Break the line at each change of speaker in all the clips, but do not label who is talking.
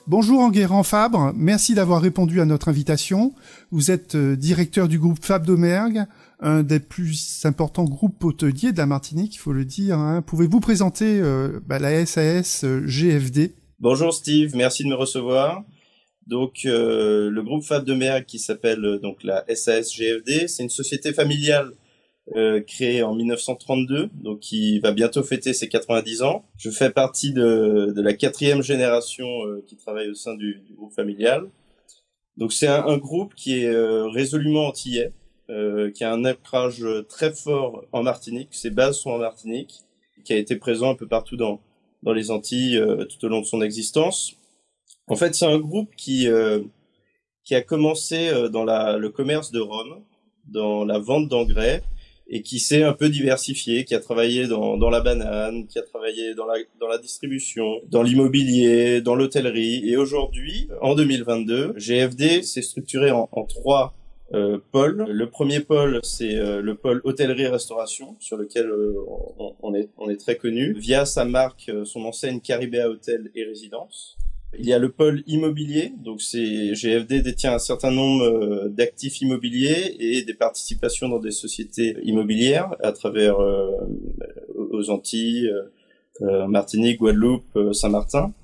Bonjour Enguerrand Fabre, merci d'avoir répondu à notre invitation. Vous êtes directeur du groupe Fabre Domergue, un des plus importants groupes hôteliers de la Martinique, il faut le dire. Pouvez-vous présenter la SAS GFD ?
Bonjour Steve, merci de me recevoir. Donc le groupe Fabre Domergue qui s'appelle donc la SAS GFD, c'est une société familiale créée en 1932, donc qui va bientôt fêter ses 90 ans. Je fais partie de la 4e génération qui travaille au sein du groupe familial. Donc c'est un groupe qui est résolument antillais, qui a un ancrage très fort en Martinique. Ses bases sont en Martinique, qui a été présent un peu partout dans les Antilles tout au long de son existence. En fait, c'est un groupe qui a commencé dans le commerce de rhum, dans la vente d'engrais, et qui s'est un peu diversifié, qui a travaillé dans la banane, qui a travaillé dans la distribution, dans l'immobilier, dans l'hôtellerie. Et aujourd'hui, en 2022, GFD s'est structuré en 3 pôles. Le premier pôle, c'est le pôle hôtellerie-restauration, sur lequel on est très connu, via sa marque, son enseigne Caribéa Hôtel et Résidence. Il y a le pôle immobilier, donc GFD détient un certain nombre d'actifs immobiliers et des participations dans des sociétés immobilières à travers aux Antilles, Martinique, Guadeloupe, Saint-Martin.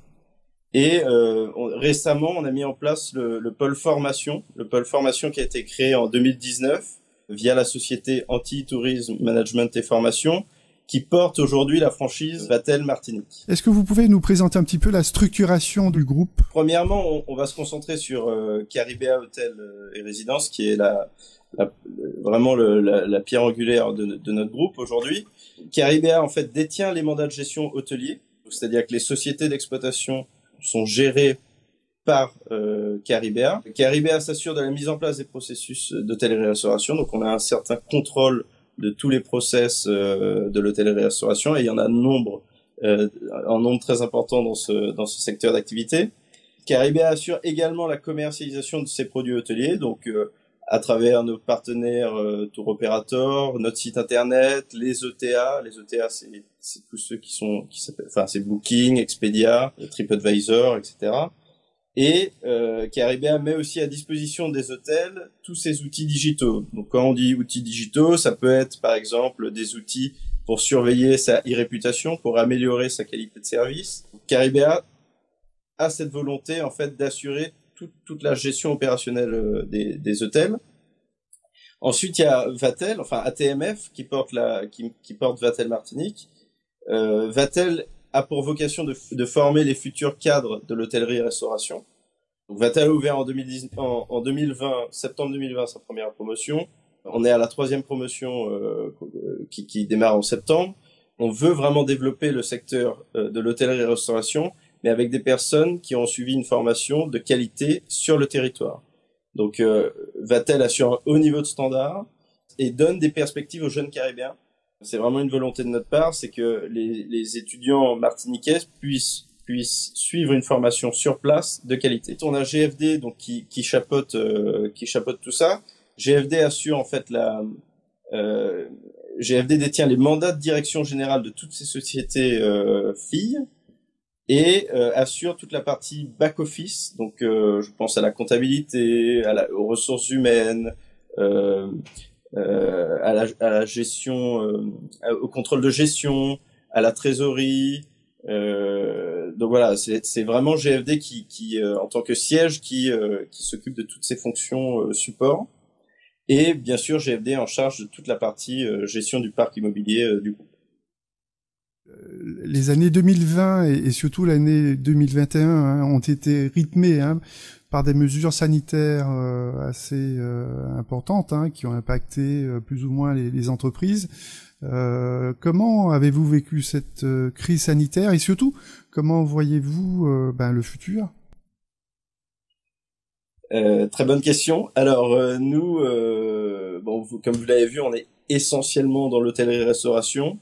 Et récemment, on a mis en place le pôle formation qui a été créé en 2019 via la société Antilles Tourisme Management et Formation, qui porte aujourd'hui la franchise Vatel Martinique.
Est-ce que vous pouvez nous présenter un petit peu la structuration du groupe ?
Premièrement, on va se concentrer sur Caribéa Hôtel et Résidence, qui est vraiment la pierre angulaire de notre groupe aujourd'hui. Caribéa, en fait, détient les mandats de gestion hôteliers, c'est-à-dire que les sociétés d'exploitation sont gérées par Caribéa. Caribéa s'assure de la mise en place des processus d'hôtellerie-restauration, donc on a un certain contrôle de tous les process de l'hôtellerie-restauration, et il y en a un nombre très important dans ce secteur d'activité. Caribéa assure également la commercialisation de ses produits hôteliers, donc à travers nos partenaires tour opérateurs, notre site internet, les ETA. Les ETA, c'est tous ceux qui s'appellent, c'est Booking, Expedia, TripAdvisor, etc. Et Caribéa met aussi à disposition des hôtels tous ces outils digitaux. Donc quand on dit outils digitaux, ça peut être par exemple des outils pour surveiller sa e-réputation, pour améliorer sa qualité de service. Caribéa a cette volonté en fait d'assurer toute la gestion opérationnelle des hôtels. Ensuite, il y a Vatel, enfin ATMF qui porte Vatel Martinique. Vatel a pour vocation de former les futurs cadres de l'hôtellerie-restauration. Donc, Vatel a ouvert en 2020, septembre 2020, sa première promotion. On est à la 3e promotion qui démarre en septembre. On veut vraiment développer le secteur de l'hôtellerie-restauration, mais avec des personnes qui ont suivi une formation de qualité sur le territoire. Donc, Vatel assure un haut niveau de standard et donne des perspectives aux jeunes Caribéens. C'est vraiment une volonté de notre part, c'est que les étudiants martiniquais puissent suivre une formation sur place de qualité. On a GFD donc qui chapeaute tout ça. GFD assure en fait GFD détient les mandats de direction générale de toutes ces sociétés filles et assure toute la partie back office. Donc je pense à la comptabilité, aux ressources humaines, à la gestion, au contrôle de gestion, à la trésorerie. Donc voilà, c'est vraiment GFD qui en tant que siège qui s'occupe de toutes ces fonctions support, et bien sûr GFD en charge de toute la partie gestion du parc immobilier du groupe.
Les années 2020 et surtout l'année 2021 ont été rythmées par des mesures sanitaires assez importantes qui ont impacté plus ou moins les entreprises. Comment avez-vous vécu cette crise sanitaire et surtout comment voyez-vous le futur ?
Très bonne question. Alors nous, comme vous l'avez vu, on est essentiellement dans l'hôtellerie-restauration.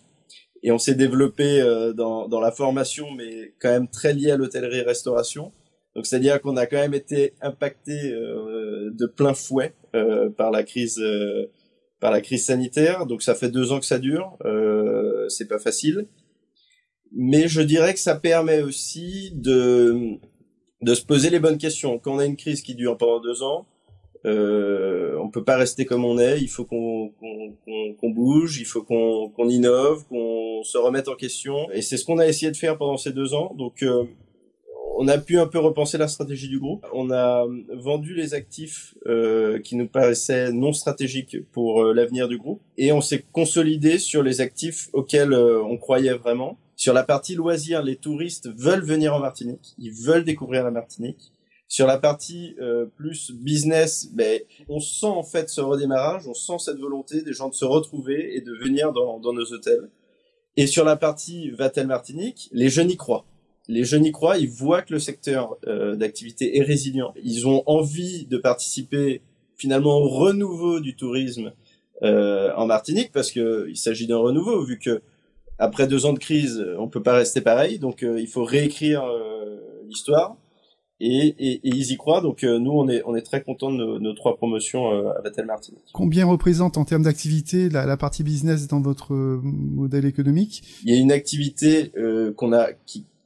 Et on s'est développé dans la formation, mais quand même très lié à l'hôtellerie-restauration. Donc, c'est-à-dire qu'on a quand même été impacté de plein fouet par la crise sanitaire. Donc, ça fait 2 ans que ça dure. C'est pas facile. Mais je dirais que ça permet aussi de se poser les bonnes questions. Quand on a une crise qui dure pendant 2 ans, on peut pas rester comme on est. Il faut qu'on bouge, il faut qu'on innove, qu'on se remette en question. Et c'est ce qu'on a essayé de faire pendant ces 2 ans. Donc, on a pu un peu repenser la stratégie du groupe. On a vendu les actifs qui nous paraissaient non stratégiques pour l'avenir du groupe. Et on s'est consolidé sur les actifs auxquels on croyait vraiment. Sur la partie loisirs, les touristes veulent venir en Martinique. Ils veulent découvrir la Martinique. Sur la partie plus business, on sent en fait ce redémarrage, on sent cette volonté des gens de se retrouver et de venir dans nos hôtels. Et sur la partie Vatel Martinique, les jeunes y croient. Les jeunes y croient, ils voient que le secteur d'activité est résilient. Ils ont envie de participer finalement au renouveau du tourisme en Martinique, parce que il s'agit d'un renouveau, vu que après 2 ans de crise, on peut pas rester pareil, donc il faut réécrire l'histoire. Et ils y croient, donc nous on est très contents de nos 3 promotions à Vatel Martinique.
Combien représente en termes d'activité la partie business dans votre modèle économique?
Il y a une activité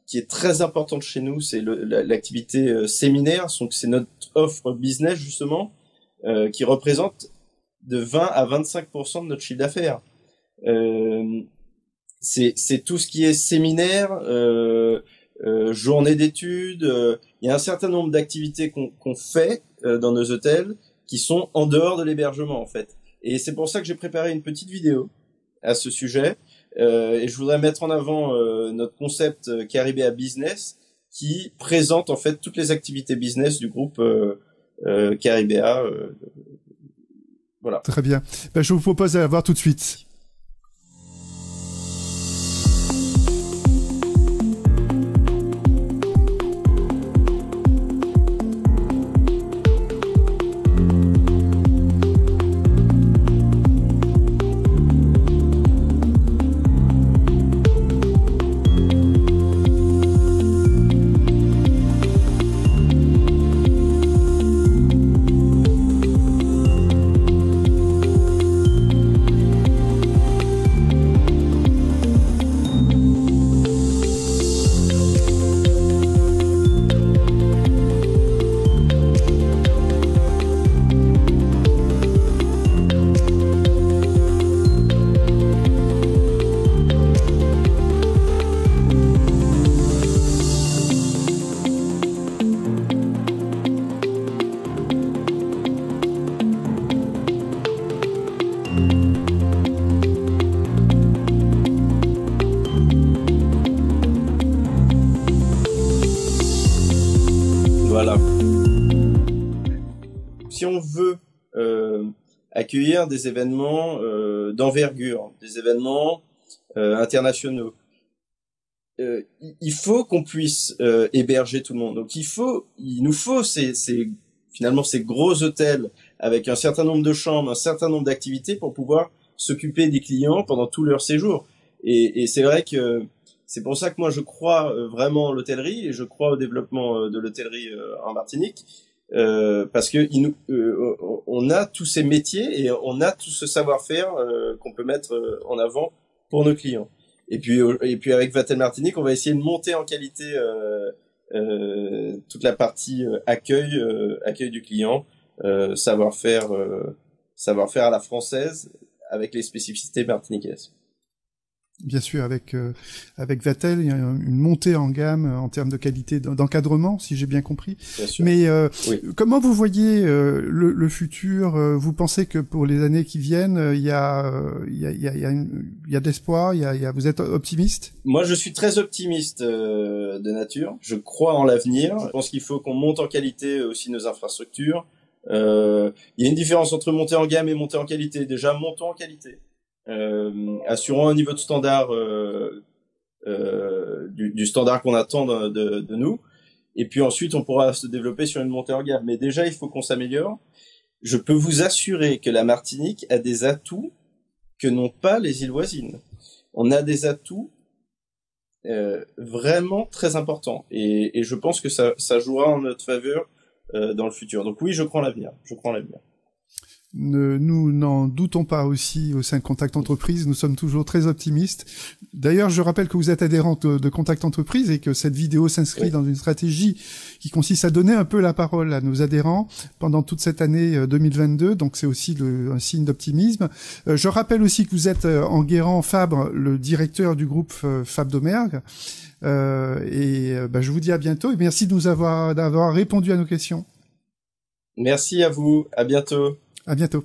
qui est très importante chez nous, c'est l'activité séminaire, donc c'est notre offre business justement, qui représente de 20 à 25% de notre chiffre d'affaires. C'est tout ce qui est séminaire, journée d'études. Il y a un certain nombre d'activités qu'on fait dans nos hôtels qui sont en dehors de l'hébergement en fait. Et c'est pour ça que j'ai préparé une petite vidéo à ce sujet. Et je voudrais mettre en avant notre concept Caribéa Business qui présente en fait toutes les activités business du groupe Caribéa. Voilà.
Très bien. Je vous propose de la voir tout de suite.
Voilà. Si on veut accueillir des événements d'envergure, des événements internationaux, il faut qu'on puisse héberger tout le monde. Donc il nous faut finalement ces gros hôtels avec un certain nombre de chambres, un certain nombre d'activités pour pouvoir s'occuper des clients pendant tout leur séjour. Et c'est vrai que c'est pour ça que moi je crois vraiment en l'hôtellerie et je crois au développement de l'hôtellerie en Martinique, parce que on a tous ces métiers et on a tout ce savoir-faire qu'on peut mettre en avant pour nos clients. Et puis avec Vatel Martinique, on va essayer de monter en qualité toute la partie accueil du client, savoir-faire à la française avec les spécificités martiniquaises.
Bien sûr, avec Vatel, il y a une montée en gamme en termes de qualité d'encadrement, si j'ai bien compris.
Bien sûr.
Mais
oui.
Comment vous voyez le futur? Vous pensez que pour les années qui viennent, il y a de l'espoir, vous êtes optimiste?
Moi, je suis très optimiste de nature. Je crois en l'avenir. Je pense qu'il faut qu'on monte en qualité aussi nos infrastructures. Il y a une différence entre monter en gamme et monter en qualité. Déjà, montons en qualité. Assurons un niveau de standard du standard qu'on attend de nous, et puis ensuite on pourra se développer sur une montée en gamme. Mais déjà il faut qu'on s'améliore. Je peux vous assurer que la Martinique a des atouts que n'ont pas les îles voisines. On a des atouts vraiment très importants, et je pense que ça jouera en notre faveur dans le futur. Donc oui, je crois en l'avenir.
Nous n'en doutons pas aussi au sein de Contact Entreprise, nous sommes toujours très optimistes. D'ailleurs, je rappelle que vous êtes adhérente de Contact Entreprise et que cette vidéo s'inscrit dans une stratégie qui consiste à donner un peu la parole à nos adhérents pendant toute cette année 2022, donc c'est aussi un signe d'optimisme. Je rappelle aussi que vous êtes Enguerrand Fabre, le directeur du groupe Fab Domergue. Je vous dis à bientôt et merci de d'avoir répondu à nos questions.
Merci à vous, à bientôt.
À bientôt.